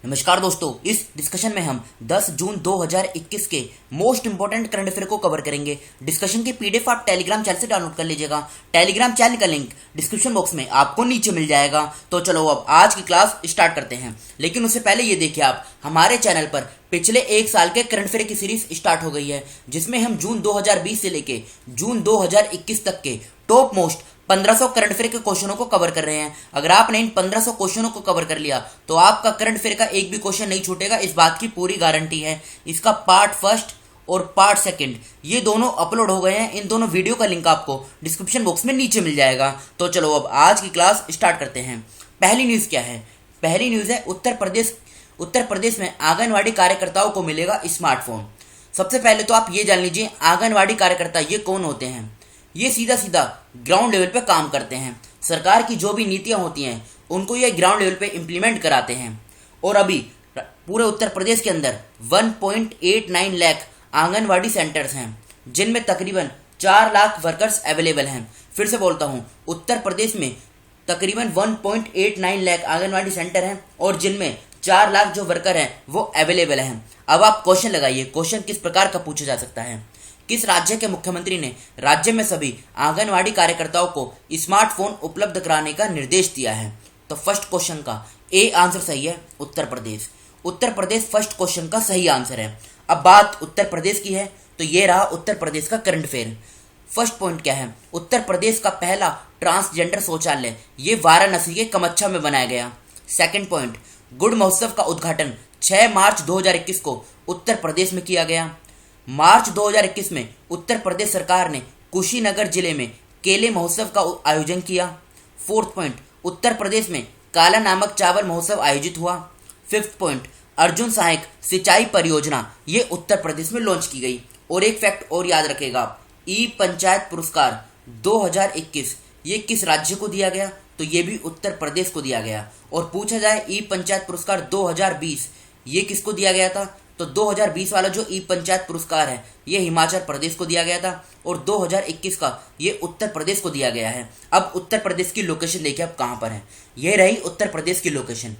नमस्कार दोस्तों, इस डिस्कशन में हम 10 जून 2021 के मोस्ट इंपोर्टेंट करंट अफेयर को कवर करेंगे। डिस्कशन की पीडीएफ आप टेलीग्राम चैनल से डाउनलोड कर लीजिएगा। टेलीग्राम चैनल का लिंक डिस्क्रिप्शन बॉक्स में आपको नीचे मिल जाएगा। तो चलो अब आज की क्लास स्टार्ट करते हैं, लेकिन उससे पहले ये देखिए आप हमारे चैनल पर पिछले एक साल के करंट अफेयर की सीरीज स्टार्ट हो गई है, जिसमें हम जून 2020 से लेके जून 2021 तक के टॉप मोस्ट 1500 करंट अफेयर के क्वेश्चनों को कवर कर रहे हैं। अगर आपने इन 1500 क्वेश्चनों को कवर कर लिया तो आपका करंट अफेयर का एक भी क्वेश्चन नहीं छूटेगा, इस बात की पूरी गारंटी है। इसका पार्ट फर्स्ट और पार्ट सेकंड ये दोनों अपलोड हो गए हैं। इन दोनों वीडियो का लिंक आपको डिस्क्रिप्शन बॉक्स में नीचे मिल जाएगा। तो चलो अब आज की क्लास स्टार्ट करते हैं। पहली न्यूज क्या है? पहली न्यूज है उत्तर प्रदेश में आंगनवाड़ी कार्यकर्ताओं को मिलेगा स्मार्टफोन। सबसे पहले तो आप ये जान लीजिए आंगनवाड़ी कार्यकर्ता ये कौन होते हैं। ये सीधा सीधा ग्राउंड लेवल पे काम करते हैं। सरकार की जो भी नीतियां होती हैं उनको ये ग्राउंड लेवल पे इम्प्लीमेंट कराते हैं। और अभी पूरे उत्तर प्रदेश के अंदर 1.89 लाख आंगनवाड़ी सेंटर्स हैं, जिनमें तकरीबन 4 लाख वर्कर्स अवेलेबल हैं। फिर से बोलता हूं, उत्तर प्रदेश में तकरीबन 1.89 लाख आंगनवाड़ी सेंटर हैं और जिनमें 4 लाख जो वर्कर हैं वो अवेलेबल हैं। अब आप क्वेश्चन लगाइए, क्वेश्चन किस प्रकार का पूछा जा सकता है। किस राज्य के मुख्यमंत्री ने राज्य में सभी आंगनवाड़ी कार्यकर्ताओं को स्मार्टफोन उपलब्ध कराने का निर्देश दिया है? तो फर्स्ट क्वेश्चन का ए आंसर सही है, उत्तर प्रदेश। उत्तर प्रदेश फर्स्ट क्वेश्चन का सही आंसर है। अब बात उत्तर प्रदेश की है तो ये रहा उत्तर प्रदेश का करंट अफेयर। फर्स्ट पॉइंट क्या है? उत्तर प्रदेश का पहला ट्रांसजेंडर शौचालय ये वाराणसी के कमच्छा में बनाया गया। सेकंड पॉइंट, गुड़ महोत्सव का उद्घाटन 6 मार्च 2021 को उत्तर प्रदेश में किया गया। मार्च 2021 में उत्तर प्रदेश सरकार ने कुशीनगर जिले में केले महोत्सव का आयोजन किया। फोर्थ पॉइंट, उत्तर प्रदेश में काला नामक चावल महोत्सव आयोजित हुआ। फिफ्थ पॉइंट, अर्जुन सहायक सिंचाई परियोजना ये उत्तर प्रदेश में लॉन्च की गई। और एक फैक्ट और याद रखेगा आप, ई पंचायत पुरस्कार 2021 ये किस राज्य को दिया गया? तो ये भी उत्तर प्रदेश को दिया गया। और पूछा जाए ई पंचायत पुरस्कार 2020 ये किसको दिया गया था? तो 2020 वाला जो ई पंचायत पुरस्कार है ये हिमाचल प्रदेश को दिया गया था और 2021 का ये उत्तर प्रदेश को दिया गया है। अब उत्तर प्रदेश की लोकेशन देखिए अब कहां पर है। ये रही उत्तर प्रदेश की लोकेशन,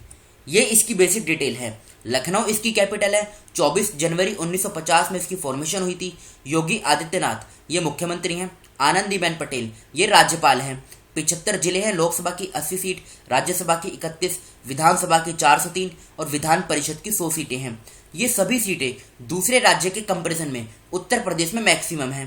ये इसकी बेसिक डिटेल है। लखनऊ इसकी कैपिटल है। 24 जनवरी 1950 में इसकी फॉर्मेशन हुई थी। योगी आदित्यनाथ ये मुख्यमंत्री हैं। आनंदीबेन पटेल ये राज्यपाल हैं। 75 जिले हैं। लोकसभा की 80 सीट, राज्यसभा की 31, विधानसभा की 403 और विधान परिषद की 100 सीटें हैं। ये सभी सीटें दूसरे राज्य के कंपैरिजन में उत्तर प्रदेश में मैक्सिमम हैं।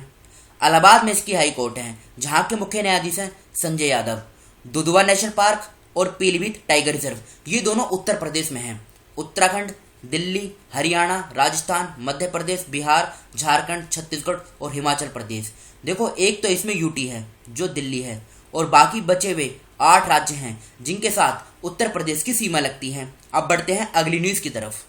इलाहाबाद में इसकी हाई कोर्ट है, जहां के मुख्य न्यायाधीश हैं संजय यादव। दुधवा नेशनल पार्क और पीलीभीत टाइगर रिजर्व ये दोनों उत्तर प्रदेश में हैं। उत्तराखंड, दिल्ली, हरियाणा, राजस्थान, मध्य प्रदेश, बिहार, झारखंड, छत्तीसगढ़ और हिमाचल प्रदेश। देखो एक तो इसमें यूटी है जो दिल्ली है और बाकी बचे हुए 8 राज्य हैं जिनके साथ उत्तर प्रदेश की सीमा लगती है। अब बढ़ते हैं अगली न्यूज की तरफ।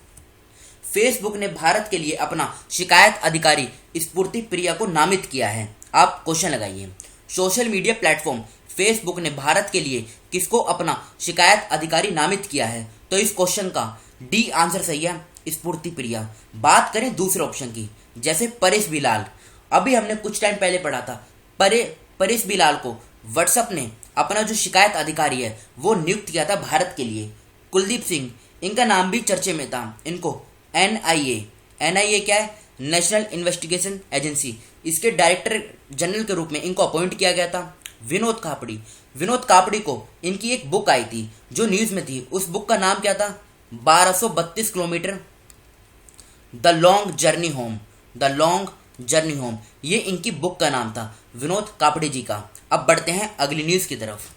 फेसबुक ने भारत के लिए अपना शिकायत अधिकारी स्फूर्ति प्रिया को नामित किया है। आप क्वेश्चन लगाइए, सोशल मीडिया प्लेटफॉर्म फेसबुक ने भारत के लिए किसको अपना शिकायत अधिकारी नामित किया है? तो इस क्वेश्चन का डी आंसर सही है, स्फूर्ति प्रिया। बात करें दूसरे ऑप्शन की, जैसे परेश बिलाल, अभी हमने कुछ टाइम पहले पढ़ा था परेश बिलाल को व्हाट्सएप ने अपना जो शिकायत अधिकारी है वो नियुक्त किया था भारत के लिए। कुलदीप सिंह इनका नाम भी चर्चे में था। इनको एनआईए क्या है? नेशनल इन्वेस्टिगेशन एजेंसी, इसके डायरेक्टर जनरल के रूप में इनको अपॉइंट किया गया था। विनोद कापड़ी को इनकी एक बुक आई थी जो न्यूज में थी। उस बुक का नाम क्या था? 1232 kilometre, the long journey home ये इनकी बुक का नाम था, विनोद कापड़ी जी का। अब बढ़ते हैं अगली न्यूज की तरफ।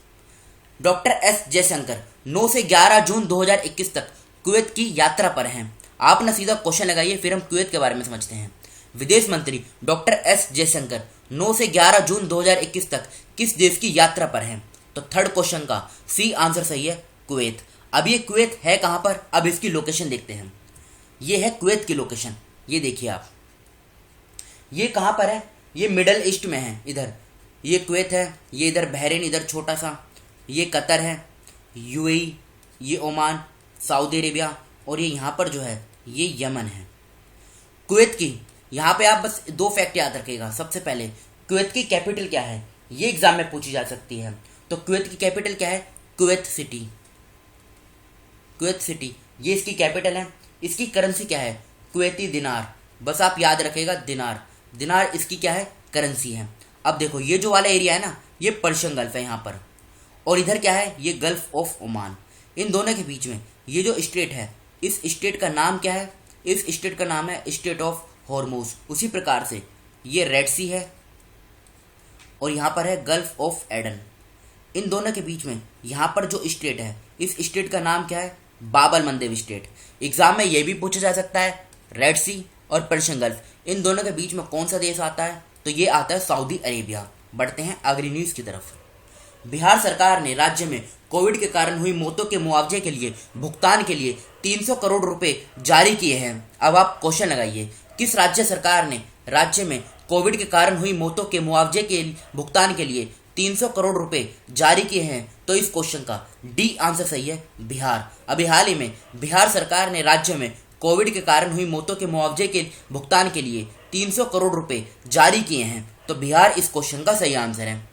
डॉक्टर एस जयशंकर 9 से 11 जून 2021 तक कुवैत की यात्रा पर हैं। आप ना सीधा क्वेश्चन लगाइए, फिर हम कुवैत के बारे में समझते हैं। विदेश मंत्री डॉक्टर एस जयशंकर 9 से 11 जून 2021 तक किस देश की यात्रा पर हैं? तो थर्ड क्वेश्चन का सी आंसर सही है, कुवैत। अब ये कुवैत है कहां पर? अब इसकी लोकेशन देखते हैं। ये है कुवैत की लोकेशन, ये देखिए आप, ये कहां पर है? ये मिडल ईस्ट में है। इधर ये कुवैत है, ये इधर बहरीन, इधर छोटा सा ये कतर है, यूएई, ये ओमान, सऊदी अरेबिया और ये यहाँ पर जो है ये यमन है। कुवैत की यहाँ पे आप बस 2 फैक्ट याद रखिएगा। सबसे पहले कुवैत की कैपिटल क्या है, ये एग्जाम में पूछी जा सकती है। तो कुवैत की कैपिटल क्या है? Kuwait city. ये इसकी कैपिटल है। इसकी करेंसी क्या है? कुवैती दिनार। बस आप याद रखेगा दिनार। दिनार इसकी क्या है? करेंसी है। अब देखो ये जो वाला एरिया है ना, ये पर्शियन गल्फ है यहाँ पर, और इधर क्या है? ये गल्फ ऑफ ओमान। इन दोनों के बीच में ये जो स्टेट है, इस स्टेट का नाम क्या है? इस स्टेट का नाम है स्टेट ऑफ हॉर्मोज। उसी प्रकार से ये रेड सी है और यहाँ पर है गल्फ ऑफ एडन। इन दोनों के बीच में यहाँ पर जो स्टेट है, इस स्टेट का नाम क्या है? बाब अल मंदेब स्टेट। एग्जाम में ये भी पूछा जा सकता है, रेड सी और पर्शियन गल्फ, इन दोनों के बीच में कौन सा देश आता है? तो ये आता है सऊदी अरेबिया। बढ़ते हैं अगली न्यूज़ की तरफ। बिहार सरकार ने राज्य में कोविड के कारण हुई मौतों के मुआवजे के लिए भुगतान के लिए 300 करोड़ रुपए जारी किए हैं। अब आप क्वेश्चन लगाइए, किस राज्य सरकार ने राज्य में कोविड के कारण हुई मौतों के मुआवजे के भुगतान के लिए 300 करोड़ रुपए जारी किए हैं? तो इस क्वेश्चन का डी आंसर सही है, बिहार। अभी हाल ही में बिहार सरकार ने राज्य में कोविड के कारण हुई मौतों के मुआवजे के भुगतान के लिए 300 करोड़ रुपए जारी किए हैं, तो बिहार इस क्वेश्चन का सही आंसर है।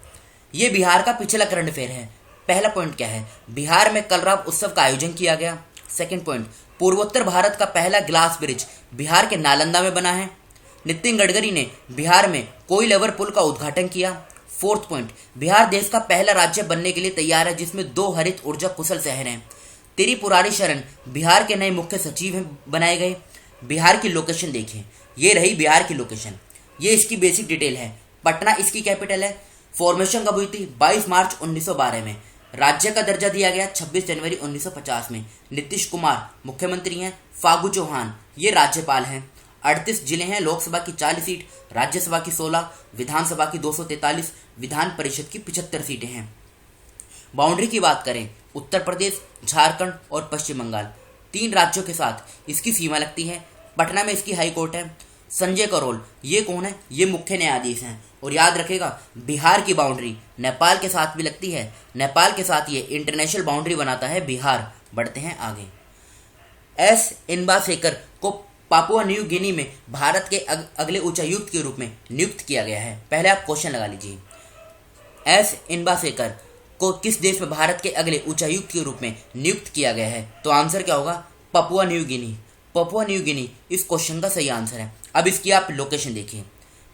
ये बिहार का पिछला करंट अफेयर है। पहला पॉइंट क्या है? बिहार में कलरव उत्सव का आयोजन किया गया। सेकंड पॉइंट, पूर्वोत्तर भारत का पहला ग्लास ब्रिज बिहार के नालंदा में बना है। नितिन गडकरी ने बिहार में कोइल ओवर पुल का उद्घाटन किया। फोर्थ पॉइंट, बिहार देश का पहला राज्य बनने के लिए तैयार है जिसमें 2 हरित ऊर्जा कुशल शहर हैं। त्रिपुरारी शरण बिहार के नए मुख्य सचिव बनाए गए। बिहार की लोकेशन देखिए, ये रही बिहार की लोकेशन। ये इसकी बेसिक डिटेल है। पटना इसकी कैपिटल है। फॉर्मेशन कब हुई थी? 22 मार्च 1912 में। राज्य का दर्जा दिया गया 26 जनवरी 1950 में। नीतीश कुमार मुख्यमंत्री हैं। फागू चौहान ये राज्यपाल हैं। 38 जिले हैं। लोकसभा की 40 सीट, राज्यसभा की 16, विधानसभा की 243, विधान परिषद की 75 सीटें हैं। बाउंड्री की बात करें, उत्तर प्रदेश, झारखंड और पश्चिम बंगाल 3 राज्यों के साथ इसकी सीमा लगती है। पटना में इसकी हाई कोर्ट है। संजय करोल ये कौन है? ये मुख्य न्यायाधीश हैं। और याद रखेगा, बिहार की बाउंड्री नेपाल के साथ भी लगती है। नेपाल के साथ ये इंटरनेशनल बाउंड्री बनाता है बिहार। बढ़ते हैं आगे। एस इनबासेकर को पापुआ न्यू गिनी में भारत के अगले उच्चायुक्त के रूप में नियुक्त किया गया है। पहले आप क्वेश्चन लगा लीजिए, एस इनबासेकर को किस देश में भारत के अगले उच्चायुक्त के रूप में नियुक्त किया गया है? तो आंसर क्या होगा? Papua New Guinea. Papua New Guinea इस क्वेश्चन का सही आंसर है। अब इसकी आप लोकेशन देखिए।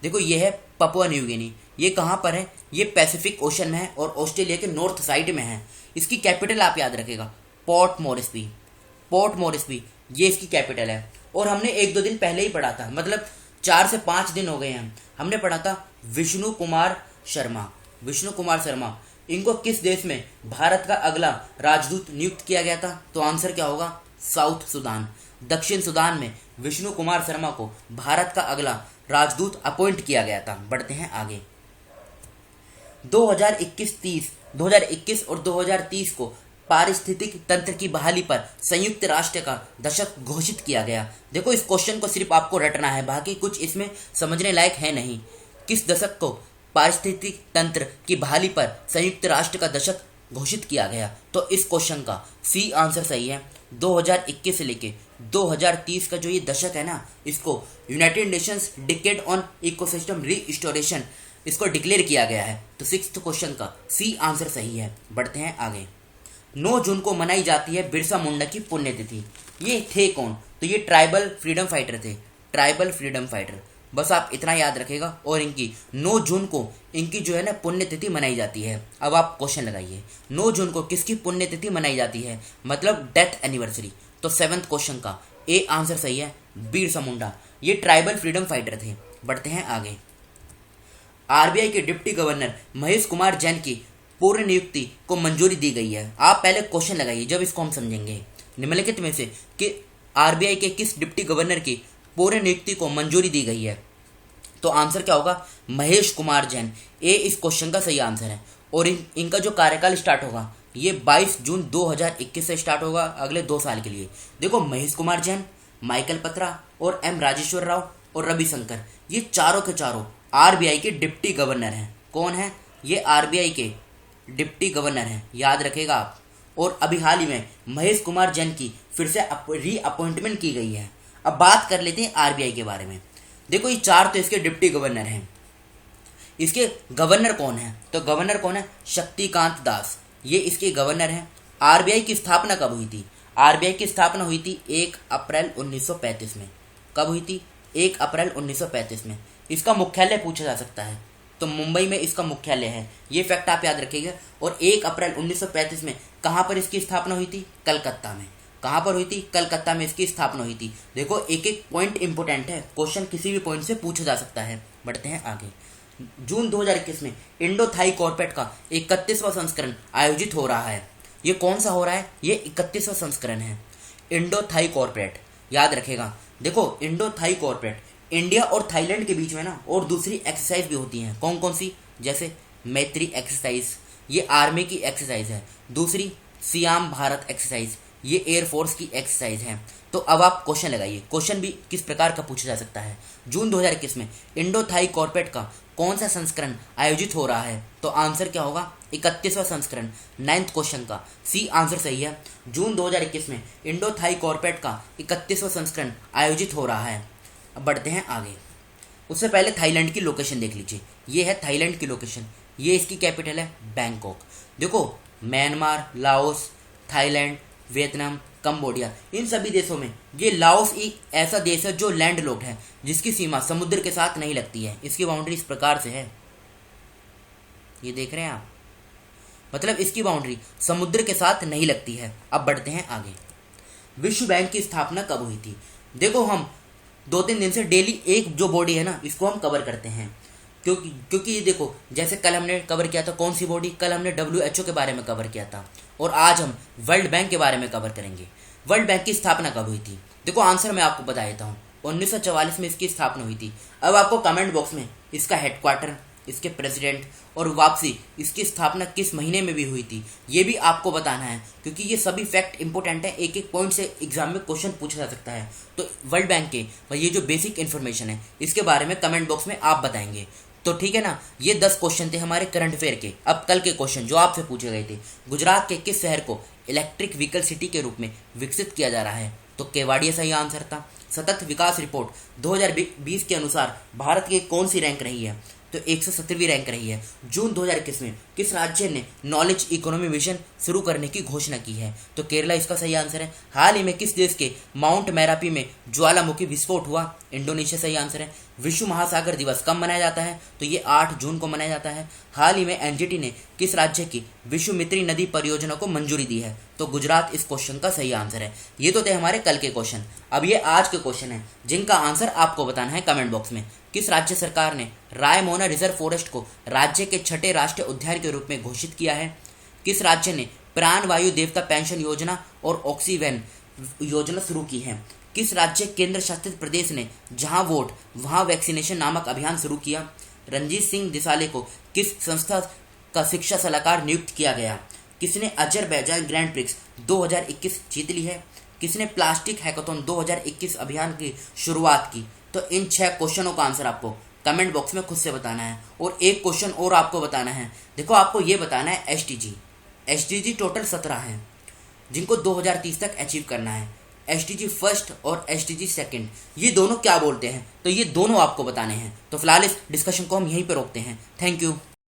देखो ये है पापुआ न्यू गिनी। ये कहाँ पर है? ये पैसिफिक ओशन में है और ऑस्ट्रेलिया के नॉर्थ साइड में है। इसकी कैपिटल आप याद रखेगा, पोर्ट मोरिस्बी। पोर्ट मोरिस्बी ये इसकी कैपिटल है। और हमने 1-2 दिन पहले ही पढ़ा था, मतलब 4 से 5 दिन हो गए हैं, हमने पढ़ा था विष्णु कुमार शर्मा। विष्णु कुमार शर्मा, इनको किस देश में भारत का अगला राजदूत नियुक्त किया गया था? तो आंसर क्या होगा? South Sudan. दक्षिण सुदान में विष्णु कुमार शर्मा को भारत का अगला राजदूत अपॉइंट किया गया था। बढ़ते हैं आगे। 2021 और 2030 को पारिस्थितिक तंत्र की बहाली पर संयुक्त राष्ट्र का दशक घोषित किया गया। देखो इस क्वेश्चन को सिर्फ आपको रटना है, बाकी कुछ इसमें समझने लायक है नहीं। किस दशक को पारिस्थितिक तंत्र की बहाली पर संयुक्त राष्ट्र का दशक घोषित किया गया? तो इस क्वेश्चन का सी आंसर सही है। 2021 से लेके 2030 का जो ये दशक है ना, इसको United Nations decade on ecosystem restoration इसको डिक्लेयर किया गया है। तो 6th क्वेश्चन का सी आंसर सही है। बढ़ते हैं आगे। 9 जून को मनाई जाती है बिरसा मुंडा की पुण्यतिथि। ये थे कौन? तो ये ट्राइबल फ्रीडम फाइटर थे। ट्राइबल फ्रीडम फाइटर, बस आप इतना याद रखेगा। और इनकी 9 जून को इनकी जो है ना पुण्यतिथि मनाई जाती है। अब आप क्वेश्चन लगाइए, 9 जून को किसकी पुण्यतिथि मनाई जाती है? मतलब डेथ एनिवर्सरी। तो 7th क्वेश्चन का ए आंसर सही है, बिरसा मुंडा। ये ट्राइबल फ्रीडम फाइटर थे। बढ़ते हैं आगे। आरबीआई के डिप्टी गवर्नर महेश कुमार जैन की पूर्ण नियुक्ति को मंजूरी दी गई है। आप पहले क्वेश्चन लगाइए, जब इसको हम समझेंगे। निम्नलिखित में से कि आरबीआई के किस डिप्टी गवर्नर की पूर्ण नियुक्ति को मंजूरी दी गई है? तो आंसर क्या होगा? महेश कुमार जैन। ए इस क्वेश्चन का सही आंसर है। और इनका जो कार्यकाल स्टार्ट होगा ये 22 जून 2021 से स्टार्ट होगा, अगले 2 साल के लिए। देखो महेश कुमार जैन, माइकल पत्रा और एम राजेश्वर राव और रविशंकर, ये चारों के चारों आरबीआई के डिप्टी गवर्नर हैं। कौन है? ये आरबीआई के डिप्टी गवर्नर हैं, याद रखेगा आप। और अभी हाल ही में महेश कुमार जैन की फिर से रीअपॉइंटमेंट की गई है। अब बात कर लेते हैं आरबीआई के बारे में। देखो ये 4 तो इसके डिप्टी गवर्नर हैं। इसके गवर्नर कौन है? तो गवर्नर कौन है? शक्तिकांत दास, ये इसके गवर्नर हैं। आरबीआई की स्थापना कब हुई थी? आरबीआई की स्थापना हुई थी 1 अप्रैल 1935 में। कब हुई थी? 1 अप्रैल 1935 में। इसका मुख्यालय पूछा जा सकता है, तो मुंबई में इसका मुख्यालय है, ये फैक्ट आप याद रखिएगा। और 1 अप्रैल 1935 में कहाँ पर इसकी स्थापना हुई थी? कलकत्ता में। कहाँ पर हुई थी? कलकत्ता में इसकी स्थापना हुई थी। देखो एक एक पॉइंट इंपोर्टेंट है, क्वेश्चन किसी भी पॉइंट से पूछा जा सकता है। बढ़ते हैं आगे। जून 2021 में इंडो थाई कॉर्पेट का 31वां संस्करण आयोजित हो रहा है। ये कौन सा हो रहा है? ये 31वां संस्करण है इंडो थाई कॉर्पोरेट, याद रखेगा। देखो इंडो थाई कॉर्पोरेट, इंडिया और थाईलैंड के बीच में ना और दूसरी एक्सरसाइज भी होती हैं। कौन कौन सी? जैसे मैत्री एक्सरसाइज, ये आर्मी की एक्सरसाइज है। दूसरी सियाम भारत एक्सरसाइज, ये एयरफोर्स की एक्सरसाइज है। तो अब आप क्वेश्चन लगाइए, क्वेश्चन भी किस प्रकार का पूछा जा सकता है। जून 2021 में इंडो थाई कॉर्पोरेट का कौन सा संस्करण आयोजित हो रहा है? तो आंसर क्या होगा? 31वां संस्करण, 9th क्वेश्चन का सी आंसर सही है। जून 2021 में इंडो थाई कॉर्पोरेट का 31वां संस्करण आयोजित हो रहा है। अब बढ़ते हैं आगे। उससे पहले थाईलैंड की लोकेशन देख लीजिए। ये है थाईलैंड की लोकेशन, ये इसकी कैपिटल है बैंकॉक। देखो Myanmar, Laos, Thailand, Vietnam, Cambodia, इन सभी देशों में ये लाओस एक ऐसा देश है जो लैंड लॉक्ड है, जिसकी सीमा समुद्र के साथ नहीं लगती है। इसकी बाउंड्री इस प्रकार से है, ये देख रहे हैं आप, मतलब इसकी बाउंड्री समुद्र के साथ नहीं लगती है। अब बढ़ते हैं आगे। विश्व बैंक की स्थापना कब हुई थी? देखो हम 2-3 दिन से डेली एक जो बॉडी है ना, इसको हम कवर करते हैं, क्योंकि ये देखो जैसे कल हमने कवर किया था कौन सी बॉडी? कल हमने WHO के बारे में कवर किया था, और आज हम वर्ल्ड बैंक के बारे में कवर करेंगे। वर्ल्ड बैंक की स्थापना कब हुई थी? देखो आंसर मैं आपको बता देता हूँ, 1944 में इसकी स्थापना हुई थी। अब आपको कमेंट बॉक्स में इसका हेडक्वार्टर, इसके प्रेसिडेंट और वापसी, इसकी स्थापना किस महीने में भी हुई थी, ये भी आपको बताना है, क्योंकि ये सभी फैक्ट इंपॉर्टेंट है। एक एक पॉइंट से एग्जाम में क्वेश्चन पूछा जा सकता है। तो वर्ल्ड बैंक के ये जो बेसिक इन्फॉर्मेशन है, इसके बारे में कमेंट बॉक्स में आप बताएंगे। तो ठीक है ना, ये 10 क्वेश्चन थे हमारे करंट अफेयर के। अब कल के क्वेश्चन जो आपसे पूछे गए थे, गुजरात के किस शहर को इलेक्ट्रिक व्हीकल सिटी के रूप में विकसित किया जा रहा है? तो केवाड़िया सही आंसर था। सतत विकास रिपोर्ट 2020 के अनुसार भारत की कौन सी रैंक रही है? तो 117वीं रैंक रही है। जून 2021 में किस राज्य ने नॉलेज इकोनॉमी मिशन शुरू करने की घोषणा की है? तो केरला इसका सही आंसर है। हाल ही में किस देश के माउंट मैरापी में ज्वालामुखी विस्फोट हुआ? इंडोनेशिया सही आंसर है। विश्व महासागर दिवस कब मनाया जाता है? तो ये 8 जून को मनाया जाता है। हाल ही में एनजीटी ने किस राज्य की विश्वामित्री नदी परियोजना को मंजूरी दी है? तो गुजरात इस क्वेश्चन का सही आंसर है। ये तो थे हमारे कल के क्वेश्चन। अब ये आज के क्वेश्चन है, जिनका आंसर आपको बताना है कमेंट बॉक्स में। किस राज्य सरकार ने रायमोना रिजर्व फॉरेस्ट को राज्य के 6ठे राष्ट्रीय उद्यान के रूप में घोषित किया है? किस राज्य ने प्राण वायु देवता पेंशन योजना और ऑक्सीवैन योजना शुरू की है? किस राज्य केंद्र शासित प्रदेश ने जहां वोट वहां वैक्सीनेशन नामक अभियान शुरू किया? रणजीत सिंह दिसाले को किस संस्था का शिक्षा सलाहकार नियुक्त किया गया? किसने अजरबैजान ग्रैंड प्रिक्स 2021 जीत ली है? किसने प्लास्टिक हैकाथॉन 2021 अभियान की शुरुआत की? तो इन 6 क्वेश्चनों का आंसर आपको कमेंट बॉक्स में खुद से बताना है। और एक क्वेश्चन और आपको बताना है। देखो आपको ये बताना है एसडीजी टोटल 17 हैं, जिनको 2030 तक अचीव करना है। एसडीजी फर्स्ट और एसडीजी सेकंड, ये दोनों क्या बोलते हैं? तो ये दोनों आपको बताने हैं। तो फिलहाल इस डिस्कशन को हम यहीं पर रोकते हैं। Thank you.